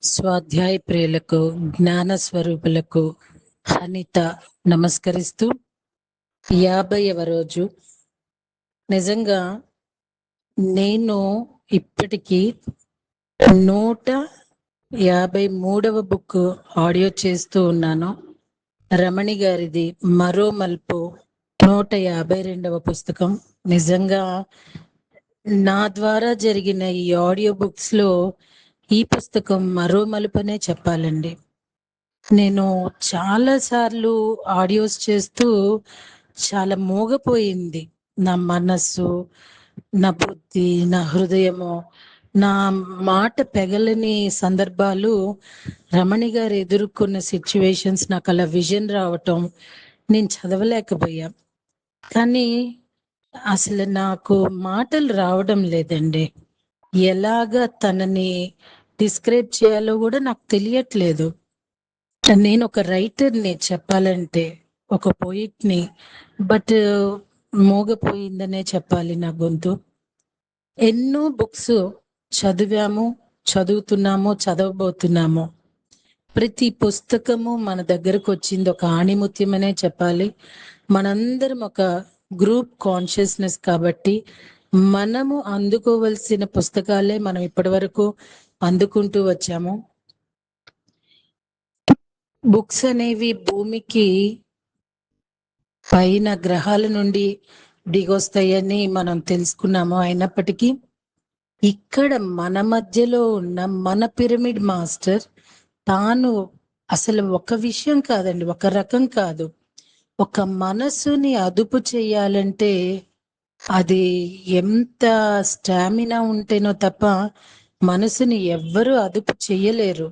స్వాధ్యాయ ప్రియులకు, జ్ఞాన స్వరూపులకు అనిత నమస్కరిస్తూ 50వ రోజు. నిజంగా నేను ఇప్పటికీ 153వ బుక్ ఆడియో చేస్తూ ఉన్నాను. రమణి గారిది మరో మలుపు 152వ పుస్తకం. నిజంగా నా ద్వారా జరిగిన ఈ ఆడియో బుక్స్ లో ఈ పుస్తకం మరో మలుపనే చెప్పాలండి. నేను చాలా సార్లు ఆడియోస్ చేస్తూ చాలా మోగపోయింది నా మనస్సు, నా బుద్ధి, నా హృదయము. నా మాట పెగలని సందర్భాలు, రమణి గారు ఎదుర్కొన్న సిచ్యువేషన్స్ నాకు అలా విజన్ రావటం నేను చదవలేకపోయా. కానీ అసలు నాకు మాటలు రావడం లేదండి. ఎలాగా తనని డిస్క్రైబ్ చేయాలో కూడా నాకు తెలియట్లేదు. నేను ఒక రైటర్ని చెప్పాలంటే, ఒక పోయిట్ని, బట్ మోగపోయిందనే చెప్పాలి నా గొంతు. ఎన్నో బుక్స్ చదివాము, చదువుతున్నాము, చదవబోతున్నాము. ప్రతి పుస్తకము మన దగ్గరకు వచ్చింది ఒక ఆణిముత్యమనే చెప్పాలి. మనందరం ఒక గ్రూప్ కాన్షియస్నెస్ కాబట్టి మనము అందుకోవలసిన పుస్తకాలే మనం ఇప్పటి వరకు అందుకుంటూ వచ్చాము. బుక్స్ అనేవి భూమికి పైన గ్రహాల నుండి దిగొస్తాయని మనం తెలుసుకున్నాము. అయినప్పటికీ ఇక్కడ మన మధ్యలో ఉన్న మన పిరమిడ్ మాస్టర్ తాను అసలు ఒక విషయం కాదండి, ఒక రకం కాదు, ఒక మనసుని అదుపు చేయాలంటే అది ఎంత స్టామినా ఉంటేనో తప్ప మనసుని ఎవ్వరూ అదుపు చెయ్యలేరు.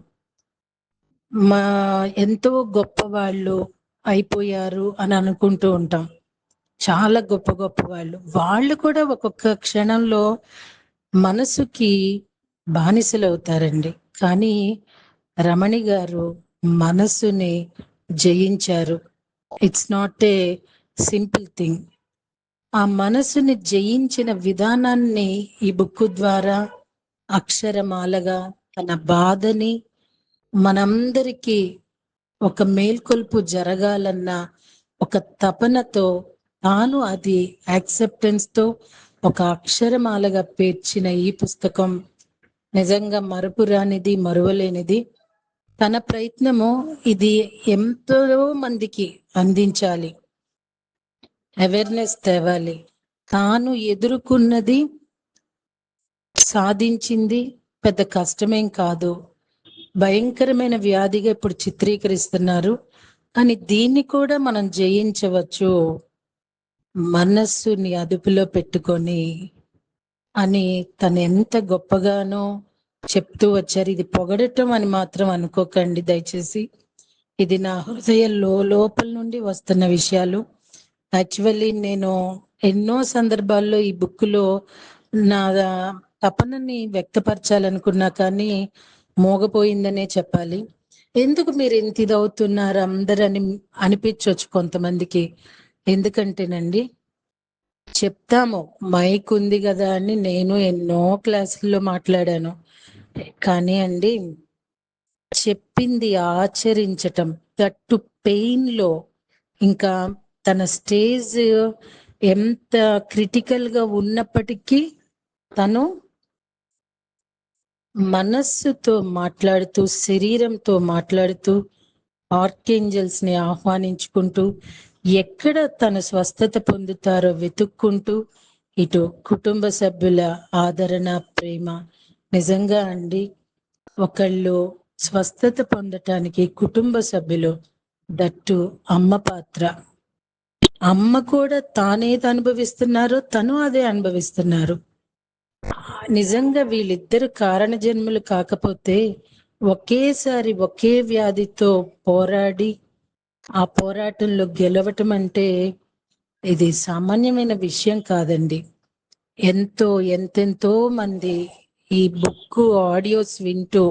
మా ఎంతో గొప్ప వాళ్ళు అయిపోయారు అని అనుకుంటూ ఉంటాం. చాలా గొప్ప గొప్ప వాళ్ళు కూడా ఒక్కొక్క క్షణంలో మనసుకి బానిసలు అవుతారండి. కానీ రమణి గారు మనసుని జయించారు. It's not a simple thing. ఆ మనసుని జయించిన విధానాన్ని ఈ బుక్ ద్వారా అక్షరమాలగా తన బాధని మనందరికీ ఒక మేల్కొల్పు జరగాలన్న ఒక తపనతో తాను అది యాక్సెప్టెన్స్ తో ఒక అక్షరమాలగా పేర్చిన ఈ పుస్తకం నిజంగా మరుపురానిది, మరువలేనిది. తన ప్రయత్నము ఇది ఎంతో మందికి అందించాలి, అవేర్నెస్ తేవాలి. తాను ఎదుర్కొన్నది, సాధించింది పెద్ద కష్టమేం కాదు. భయంకరమైన వ్యాధిగా ఇప్పుడు చిత్రీకరిస్తున్నారు, కానీ దీన్ని కూడా మనం జయించవచ్చు మనస్సుని అదుపులో పెట్టుకొని అని తను ఎంత గొప్పగానో చెప్తూ వచ్చారు. ఇది పొగడటం అని మాత్రం అనుకోకండి దయచేసి. ఇది నా హృదయ లోపల నుండి వస్తున్న విషయాలు. యాక్చువల్లీ నేను ఎన్నో సందర్భాల్లో ఈ బుక్ లో నా తపనని వ్యక్తపరచాలనుకున్నా, కానీ మోగపోయిందనే చెప్పాలి. ఎందుకు మీరు ఇంత ఇది అవుతున్నారు అందరని అనిపించవచ్చు కొంతమందికి. ఎందుకంటేనండి, చెప్తాము మైక్ ఉంది కదా అని నేను ఎన్నో క్లాసుల్లో మాట్లాడాను. కానీ అండి, చెప్పింది ఆచరించటం, దట్టు పెయిన్ లో, ఇంకా తన స్టేజ్ ఎంత క్రిటికల్ గా ఉన్నప్పటికీ తను మనస్సుతో మాట్లాడుతూ, శరీరంతో మాట్లాడుతూ, ఆర్కేంజల్స్ ని ఆహ్వానించుకుంటూ, ఎక్కడ తను స్వస్థత పొందుతారో వెతుక్కుంటూ, ఇటు కుటుంబ సభ్యుల ఆదరణ, ప్రేమ. నిజంగా అండి, ఒకళ్ళు స్వస్థత పొందటానికి కుటుంబ సభ్యులు, దట్టు అమ్మ పాత్ర. అమ్మ కూడా తానేది అనుభవిస్తున్నారో తను అదే అనుభవిస్తున్నారు. నిజంగా వీళ్ళిద్దరు కారణ జన్మలు కాకపోతే ఒకేసారి ఒకే వ్యాధితో పోరాడి ఆ పోరాటంలో గెలవటం అంటే ఇది సామాన్యమైన విషయం కాదండి. ఎంతెంతో మంది ఈ బుక్ ఆడియోస్ వింటూ,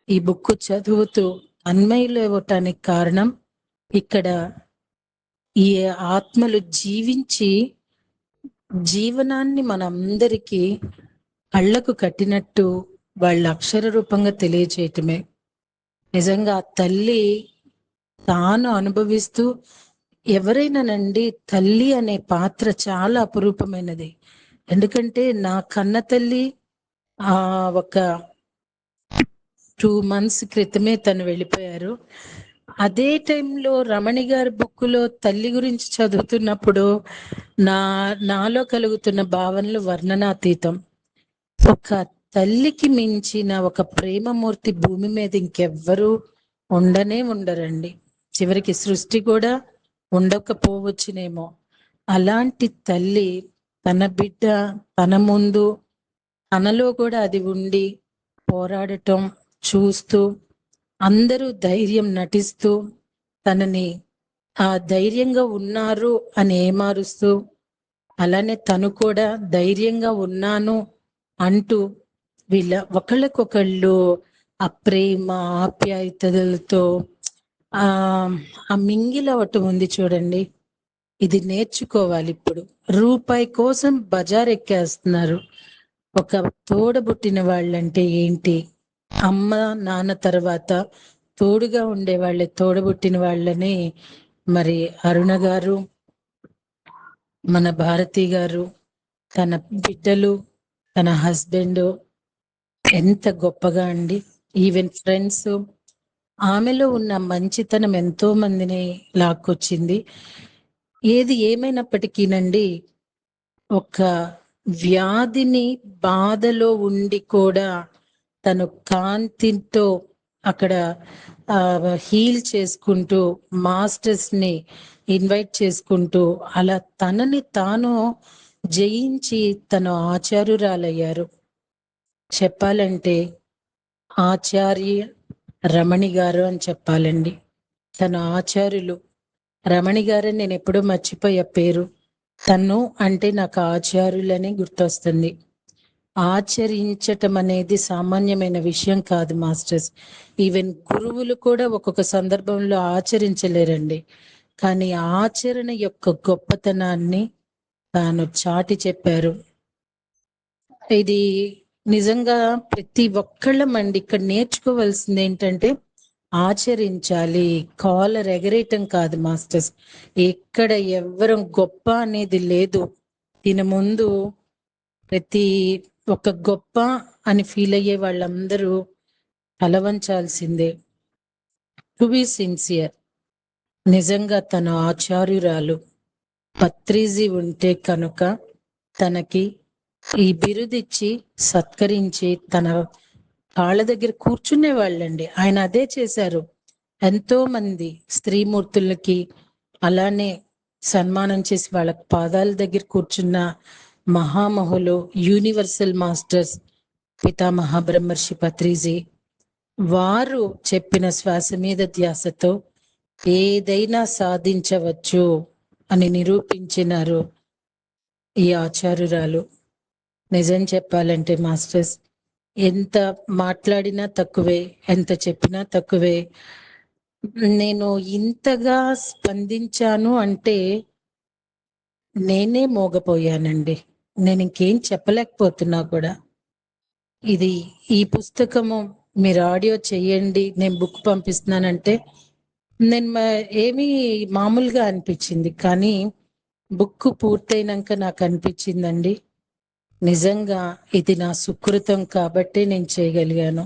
ఈ బుక్ చదువుతూ అన్మయులు ఇవ్వటానికి కారణం ఇక్కడ ఈ ఆత్మలు జీవించి జీవనాన్ని మనందరికీ కళ్ళకు కట్టినట్టు వాళ్ళ అక్షర రూపంగా తెలియచేయటమే. నిజంగా ఆ తల్లి తాను అనుభవిస్తూ, ఎవరైనానండి, తల్లి అనే పాత్ర చాలా అపురూపమైనది. ఎందుకంటే నా కన్న తల్లి ఒక 2 months క్రితమే తను వెళ్ళిపోయారు. అదే టైంలో రమణి గారి బుక్కులో తల్లి గురించి చదువుతున్నప్పుడు నాలో కలుగుతున్న భావనలు వర్ణనాతీతం. ఒక తల్లికి మించిన ఒక ప్రేమమూర్తి భూమి మీద ఇంకెవ్వరూ ఉండరండి. చివరికి సృష్టి కూడా ఉండకపోవచ్చునేమో. అలాంటి తల్లి తన బిడ్డ తన ముందు, తనలో కూడా అది ఉండి పోరాడటం చూస్తూ, అందరూ ధైర్యం నటిస్తూ తనని ధైర్యంగా ఉన్నారు అని ఏమారుస్తూ, అలానే తను కూడా ధైర్యంగా ఉన్నాను అంటూ వీళ్ళ ఒకళ్ళకొకళ్ళు ఆ ప్రేమ ఆప్యాయతలతో ఆ మింగిలవటం ఉంది చూడండి. ఇది నేర్చుకోవాలి. ఇప్పుడు రూపాయి కోసం బజార్ ఎక్కేస్తున్నారు. ఒక తోడబుట్టిన వాళ్ళంటే ఏంటి, అమ్మ నాన్న తర్వాత తోడుగా ఉండే వాళ్ళే తోడబుట్టిన వాళ్ళని మరి అరుణ గారు, మన భారతి గారు, తన బిడ్డలు, తన హస్బెండ్ ఎంత గొప్పగా అండి. ఈవెన్ ఫ్రెండ్స్, ఆమెలో ఉన్న మంచితనం ఎంతో మందిని లాక్కొచ్చింది. ఏది ఏమైనప్పటికీనండి, ఒక వ్యాధిని బాధలో ఉండి కూడా తను కాంతితో అక్కడ హీల్ చేసుకుంటూ, మాస్టర్స్ ని ఇన్వైట్ చేసుకుంటూ, అలా తనని తాను జయించి తను ఆచార్యురాలయ్యారు. చెప్పాలంటే ఆచార్య రమణి గారు అని చెప్పాలండి. తన ఆచార్యులు రమణి గారని నేను ఎప్పుడూ మర్చిపోయే పేరు. తను అంటే నాకు ఆచార్యులని గుర్తొస్తుంది. ఆచరించటం అనేది సామాన్యమైన విషయం కాదు మాస్టర్స్. ఈవెన్ గురువులు కూడా ఒక్కొక్క సందర్భంలో ఆచరించలేరండి. కానీ ఆచరణ యొక్క గొప్పతనాన్ని తాను చాటి చెప్పారు. ఇది నిజంగా ప్రతి ఒక్కళ్ళం అండి ఇక్కడ నేర్చుకోవాల్సింది ఏంటంటే, ఆచరించాలి. కాలర్ ఎగరేయటం కాదు మాస్టర్స్. ఎక్కడ ఎవ్వరం గొప్ప అనేది లేదు. దీని ముందు ప్రతి ఒక గొప్ప అని ఫీల్ అయ్యే వాళ్ళందరూ తలవంచాల్సిందే. To be sincere. నిజంగా తన ఆచార్యురాలు పత్రిజీ ఉంటే కనుక తనకి ఈ బిరుదిచ్చి సత్కరించి తన కాళ్ళ దగ్గర కూర్చునే వాళ్ళండి. ఆయన అదే చేశారు. ఎంతో మంది స్త్రీమూర్తులకి అలానే సన్మానం చేసి వాళ్ళ పాదాల దగ్గర కూర్చున్న మహామహులు, యూనివర్సల్ మాస్టర్స్ పితామహ బ్రహ్మర్షి పత్రిజీ, వారు చెప్పిన శ్వాస మీద ధ్యాసతో ఏదైనా సాధించవచ్చు అని నిరూపించినారు ఈ ఆచార్యురాలు. నిజం చెప్పాలంటే మాస్టర్స్, ఎంత మాట్లాడినా తక్కువే, ఎంత చెప్పినా తక్కువే. నేను ఇంతగా స్పందించాను అంటే నేనే మోగపోయానండి. నేను ఇంకేం చెప్పలేకపోతున్నా కూడా. ఇది ఈ పుస్తకము మీరు ఆడియో చెయ్యండి, నేను బుక్ పంపిస్తున్నానంటే నేను ఏమీ మామూలుగా అనిపించింది. కానీ బుక్ పూర్తయినాక నాకు అనిపించిందండి, నిజంగా ఇది నా సుకృతం కాబట్టి నేను చేయగలిగాను.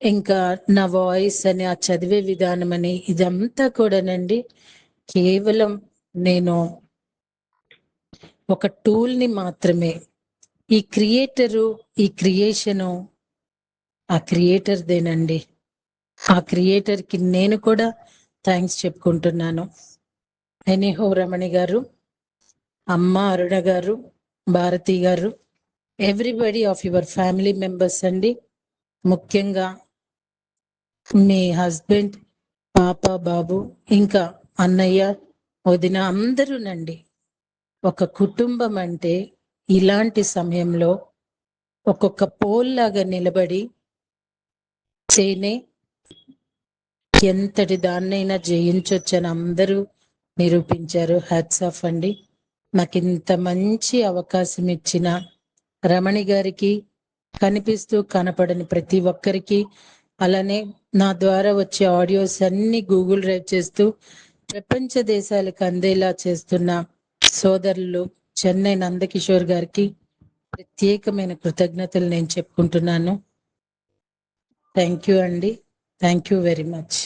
ఇంకా నా వాయిస్ అని, ఆ చదివే విధానం అని, ఇదంతా కూడానండి కేవలం నేను ఒక టూల్ని మాత్రమే. ఈ క్రియేటరు, ఈ క్రియేషను ఆ క్రియేటర్దేనండి. ఆ క్రియేటర్కి నేను కూడా థ్యాంక్స్ చెప్పుకుంటున్నాను. ఎనీహో రమణి గారు, అమ్మ అరుణ గారు, భారతి గారు, everybody of your family members అండి. ముఖ్యంగా మీ హస్బెండ్, పాప, బాబు, ఇంకా అన్నయ్య, వదిన అందరూనండి. ఒక కుటుంబం అంటే ఇలాంటి సమయంలో ఒక్కొక్క పోల్ లాగా నిలబడి చేనే ఎంతటి దాన్నైనా జయించొచ్చని అందరూ నిరూపించారు. హ్యాట్స్ ఆఫ్ అండి. నాకు ఇంత మంచి అవకాశం ఇచ్చిన రమణి గారికి, కనిపిస్తూ కనపడని ప్రతి ఒక్కరికి, అలానే నా ద్వారా వచ్చే ఆడియోస్ అన్ని గూగుల్ డ్రైవ్ చేస్తూ ప్రపంచ దేశాలకు అందేలా చేస్తున్న సోదరులు చెన్నై నందకిషోర్ గారికి ప్రత్యేకమైన కృతజ్ఞతలు నేను చెప్పుకుంటున్నాను. థ్యాంక్ యూ అండి. Thank you very much.